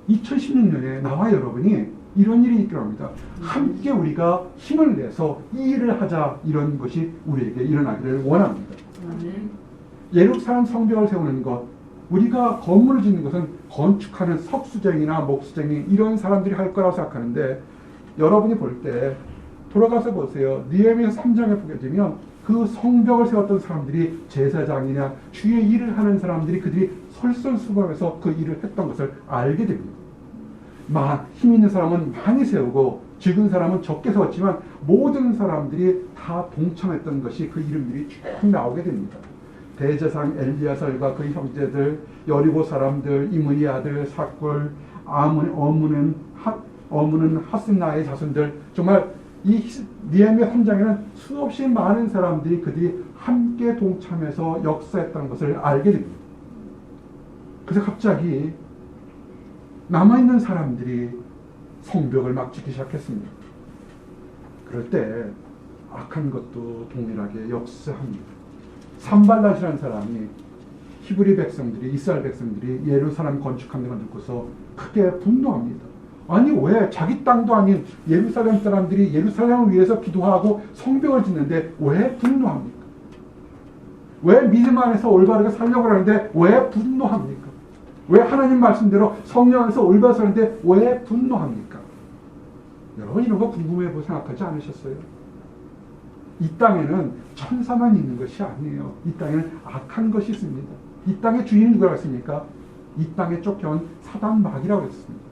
S1: 2016년에 나와 여러분이 이런 일이 있기로 합니다. 함께 우리가 힘을 내서 이 일을 하자 이런 것이 우리에게 일어나기를 원합니다. 예루살렘 성벽을 세우는 것, 우리가 건물을 짓는 것은 건축하는 석수쟁이나 목수쟁이 이런 사람들이 할 거라고 생각하는데 여러분이 볼 때 돌아가서 보세요. 느헤미야 3장에 보게 되면 그 성벽을 세웠던 사람들이 제사장이나 주의 일을 하는 사람들이 그들이 솔선수범해서 그 일을 했던 것을 알게 됩니다. 힘 있는 사람은 많이 세우고 적은 사람은 적게 세웠지만 모든 사람들이 다 동참했던 것이 그 이름들이 쭉 나오게 됩니다. 대제사장 엘리야살과 그 형제들, 여리고 사람들, 이므리 아들 삭골, 어문은 하스나의 자손들, 정말 이 느헤미야 3장에는 수없이 많은 사람들이 그들이 함께 동참해서 역사했다는 것을 알게 됩니다. 그래서 갑자기 남아있는 사람들이 성벽을 막 짓기 시작했습니다. 그럴 때 악한 것도 동일하게 역사합니다. 산발랏이라는 사람이 히브리 백성들이, 이스라엘 백성들이 예루살렘 건축하는 걸 듣고서 크게 분노합니다. 아니 왜 자기 땅도 아닌 예루살렘 사람들이 예루살렘을 위해서 기도하고 성벽을 짓는데 왜 분노합니까? 왜 믿음 안에서 올바르게 살려고 하는데 왜 분노합니까? 왜 하나님 말씀대로 성령 안에서 올바르게 사는데 왜 분노합니까? 여러분 이런 거 궁금해 생각하지 않으셨어요? 이 땅에는 천사만 있는 것이 아니에요. 이 땅에는 악한 것이 있습니다. 이 땅의 주인이 누구라고 했습니까? 이 땅에 쫓겨온 사단 마귀라고 했습니다.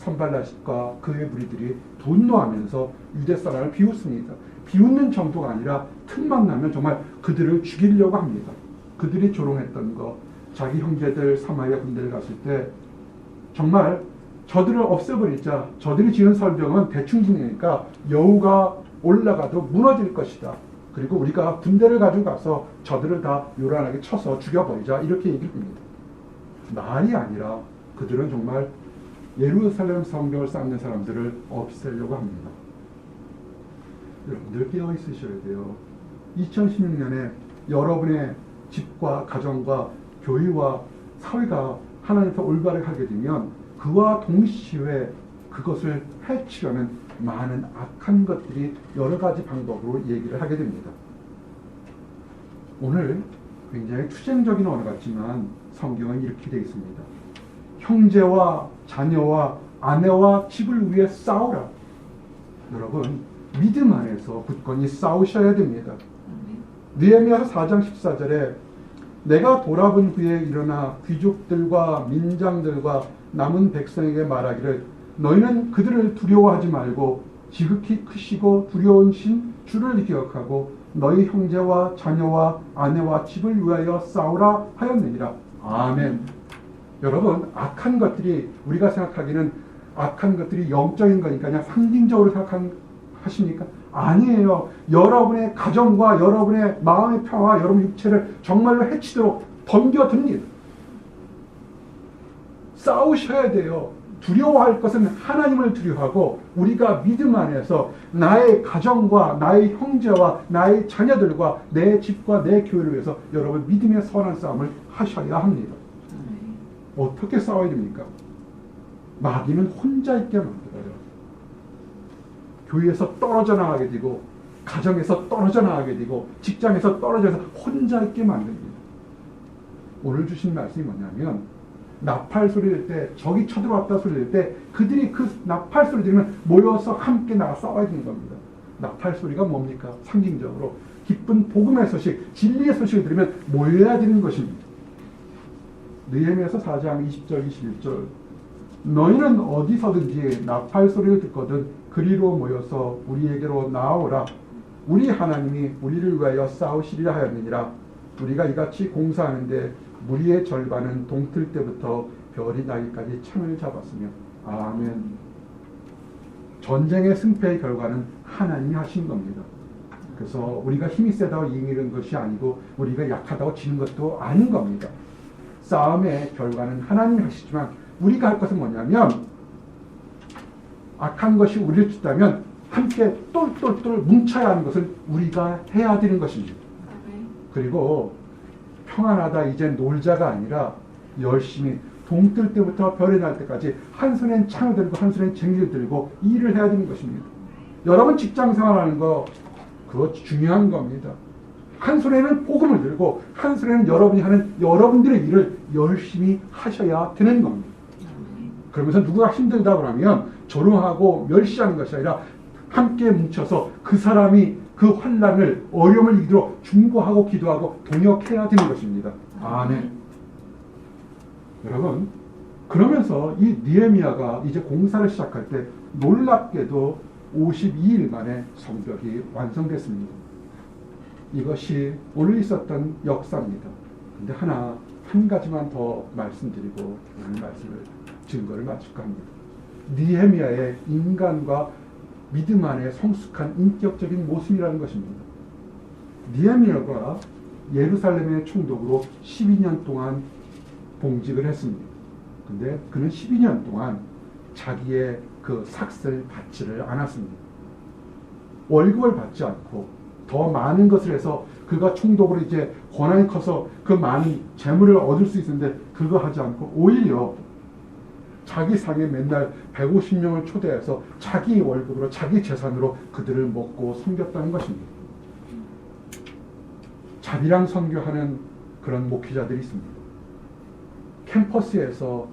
S1: 산발랏과 그의 무리들이 분노하면서 유대 사람을 비웃습니다. 비웃는 정도가 아니라 틈만 나면 정말 그들을 죽이려고 합니다. 그들이 조롱했던 거, 자기 형제들 사마리아 군대를 갔을 때 정말 저들을 없애버리자, 저들이 지은 설병은 대충 짓으니까 여우가 올라가도 무너질 것이다. 그리고 우리가 군대를 가지고 가서 저들을 다 요란하게 쳐서 죽여버리자, 이렇게 얘기를 합니다. 말이 아니라 그들은 정말 예루살렘 성벽을 쌓는 사람들을 없애려고 합니다. 여러분들 깨어 있으셔야 돼요. 2016년에 여러분의 집과 가정과 교회와 사회가 하나님께서 올바르게 하게 되면 그와 동시에 그것을 해치려는 많은 악한 것들이 여러 가지 방법으로 얘기를 하게 됩니다. 오늘 굉장히 투쟁적인 언어 같지만 성경은 이렇게 되어 있습니다. 형제와 자녀와 아내와 집을 위해 싸우라. 여러분 믿음 안에서 굳건히 싸우셔야 됩니다. 느헤미야서 4장 14절에 내가 돌아본 후에 일어나 귀족들과 민장들과 남은 백성에게 말하기를 너희는 그들을 두려워하지 말고 지극히 크시고 두려우신 주를 기억하고 너희 형제와 자녀와 아내와 집을 위하여 싸우라 하였느니라. 아멘. 여러분 악한 것들이 우리가 생각하기는 악한 것들이 영적인 거니까 그냥 상징적으로 생각하십니까? 아니에요. 여러분의 가정과 여러분의 마음의 평화와 여러분 육체를 정말로 해치도록 덤벼듭니다. 싸우셔야 돼요. 두려워할 것은 하나님을 두려워하고 우리가 믿음 안에서 나의 가정과 나의 형제와 나의 자녀들과 내 집과 내 교회를 위해서 여러분 믿음의 선한 싸움을 하셔야 합니다. 어떻게 싸워야 됩니까? 마귀는 혼자 있게 만들어요. 교회에서 떨어져 나가게 되고 가정에서 떨어져 나가게 되고 직장에서 떨어져서 혼자 있게 만듭니다. 오늘 주신 말씀이 뭐냐면 나팔 소리 낼 때 적이 쳐들어왔다 소리 낼 때 그들이 그 나팔 소리 들으면 모여서 함께 나가 싸워야 되는 겁니다. 나팔 소리가 뭡니까? 상징적으로 기쁜 복음의 소식, 진리의 소식을 들으면 모여야 되는 것입니다. 느헤미야서 4장 20절 21절 너희는 어디서든지 나팔 소리를 듣거든 그리로 모여서 우리에게로 나오라. 우리 하나님이 우리를 위하여 싸우시리라 하였느니라. 우리가 이같이 공사하는데 무리의 절반은 동틀 때부터 별이 나기까지 창을 잡았으며. 아멘. 전쟁의 승패의 결과는 하나님이 하신 겁니다. 그래서 우리가 힘이 세다고 이기는 것이 아니고 우리가 약하다고 지는 것도 아닌 겁니다. 싸움의 결과는 하나님이 하시지만 우리가 할 것은 뭐냐면 악한 것이 우리를 찢다면 함께 똘똘똘 뭉쳐야 하는 것을 우리가 해야 되는 것입니다. 그리고 평안하다 이제 놀자가 아니라 열심히 동뜰 때부터 별이 날 때까지 한 손엔 창을 들고 한 손엔 쟁기를 들고 일을 해야 되는 것입니다. 여러분 직장 생활하는 거 그거 중요한 겁니다. 한 손에는 복음을 들고 한 손에는 여러분이 하는 여러분들의 일을 열심히 하셔야 되는 겁니다. 그러면서 누구가 힘들다 그러면 조롱하고 멸시하는 것이 아니라 함께 뭉쳐서 그 사람이 그 환난을 어려움을 이기도록 중보하고 기도하고 동역해야 되는 것입니다. 아멘. 여러분, 그러면서 이 느헤미야가 이제 공사를 시작할 때 놀랍게도 52일 만에 성벽이 완성됐습니다. 이것이 오늘 있었던 역사입니다. 근데 한 가지만 더 말씀드리고 오늘 말씀을 증거를 마칠까 합니다. 느헤미야의 인간과 믿음 안에 성숙한 인격적인 모습이라는 것입니다. 느헤미야가 예루살렘의 총독으로 12년 동안 봉직을 했습니다. 근데 그는 12년 동안 자기의 그 삭슬 받지를 않았습니다. 월급을 받지 않고 더 많은 것을 해서 그가 총독으로 이제 권한이 커서 그 많은 재물을 얻을 수 있었는데 그거 하지 않고 오히려 자기 상에 맨날 150명을 초대해서 자기 월급으로 자기 재산으로 그들을 먹고 섬겼다는 것입니다. 자비랑 선교하는 그런 목회자들이 있습니다. 캠퍼스에서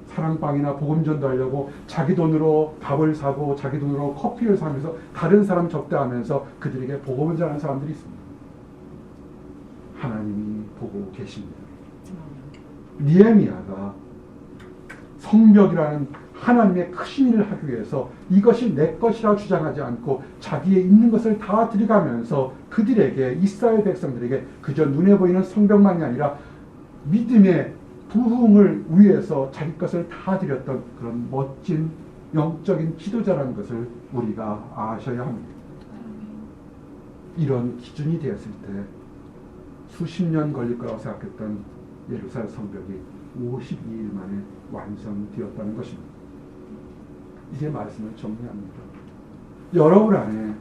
S1: 사랑방이나 복음 전도하려고 자기 돈으로 밥을 사고 자기 돈으로 커피를 사면서 다른 사람 접대하면서 그들에게 복음을 전하는 사람들이 있습니다. 하나님이 보고 계십니다. 느헤미야가 성벽이라는 하나님의 크신 일을 하기 위해서 이것이 내 것이라고 주장하지 않고 자기의 있는 것을 다 드려가면서 그들에게 이스라엘 백성들에게 그저 눈에 보이는 성벽만이 아니라 믿음의 부흥을 위해서 자기 것을 다 드렸던 그런 멋진 영적인 지도자라는 것을 우리가 아셔야 합니다. 이런 기준이 되었을 때 수십 년 걸릴 거라고 생각했던 예루살렘 성벽이 52일 만에 완성되었다는 것입니다. 이제 말씀을 정리합니다. 여러분 안에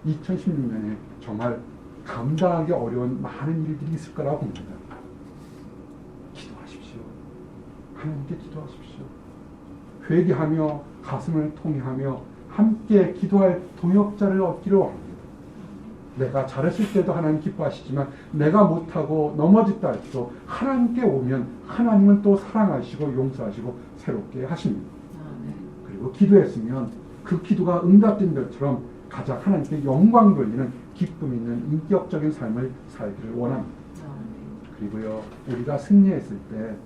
S1: 2016년에 정말 감당하기 어려운 많은 일들이 있을 거라고 봅니다. 기도하십시오. 하나님께 기도하십시오. 회개하며 가슴을 통회하며 함께 기도할 동역자를 얻기를 원합니다. 내가 잘했을 때도 하나님 기뻐하시지만 내가 못하고 넘어졌다 할지도 하나님께 오면 하나님은 또 사랑하시고 용서하시고 새롭게 하십니다. 그리고 기도했으면 그 기도가 응답된 것처럼 가장 하나님께 영광 돌리는 기쁨 있는 인격적인 삶을 살기를 원합니다. 그리고요, 우리가 승리했을 때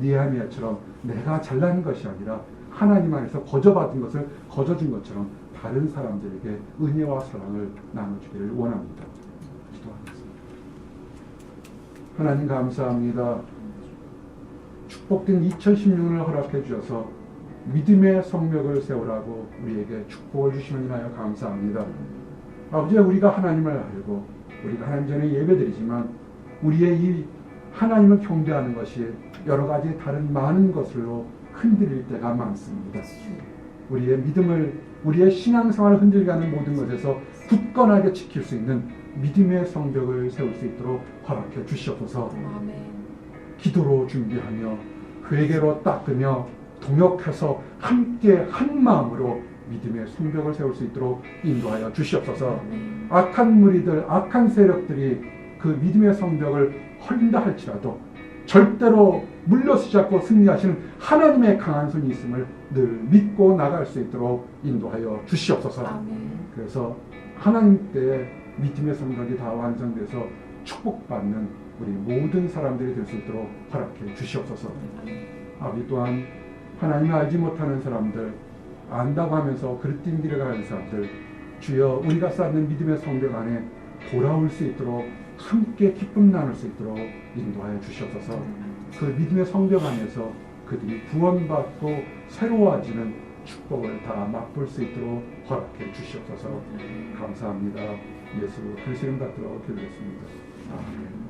S1: 느헤미야처럼 내가 잘난 것이 아니라 하나님 안에서 거저받은 것을 거저준 것처럼 다른 사람들에게 은혜와 사랑을 나눠주기를 원합니다. 기도하겠습니다. 하나님 감사합니다. 축복된 2016년을 허락해 주셔서 믿음의 성벽을 세우라고 우리에게 축복을 주시는 인하여 감사합니다. 아버지, 우리가 하나님을 알고 우리가 하나님 전에 예배드리지만 우리의 이 하나님을 경배하는 것이 여러 가지 다른 많은 것으로 흔들릴 때가 많습니다. 우리의 믿음을, 우리의 신앙생활을 흔들게 하는 모든 것에서 굳건하게 지킬 수 있는 믿음의 성벽을 세울 수 있도록 허락해 주시옵소서. 기도로 준비하며 회개로 닦으며 동역해서 함께 한 마음으로 믿음의 성벽을 세울 수 있도록 인도하여 주시옵소서. 악한 무리들, 악한 세력들이 그 믿음의 성벽을 헐린다 할지라도 절대로 물러서지 않고 승리하시는 하나님의 강한 손이 있음을 늘 믿고 나갈 수 있도록 인도하여 주시옵소서. 그래서 하나님 때 믿음의 성벽이 다 완성돼서 축복받는 우리 모든 사람들이 될 수 있도록 허락해 주시옵소서. 아버지, 또한 하나님을 알지 못하는 사람들, 안다고 하면서 그릇된 가는 사람들, 주여 우리가 쌓는 믿음의 성벽 안에 돌아올 수 있도록 함께 기쁨 나눌 수 있도록 인도하여 주시옵소서. 그 믿음의 성벽 안에서 그들이 구원받고 새로워지는 축복을 다 맛볼 수 있도록 허락해 주시옵소서. 감사합니다. 예수 그리스도 이름 받들어 기도했습니다. 아멘.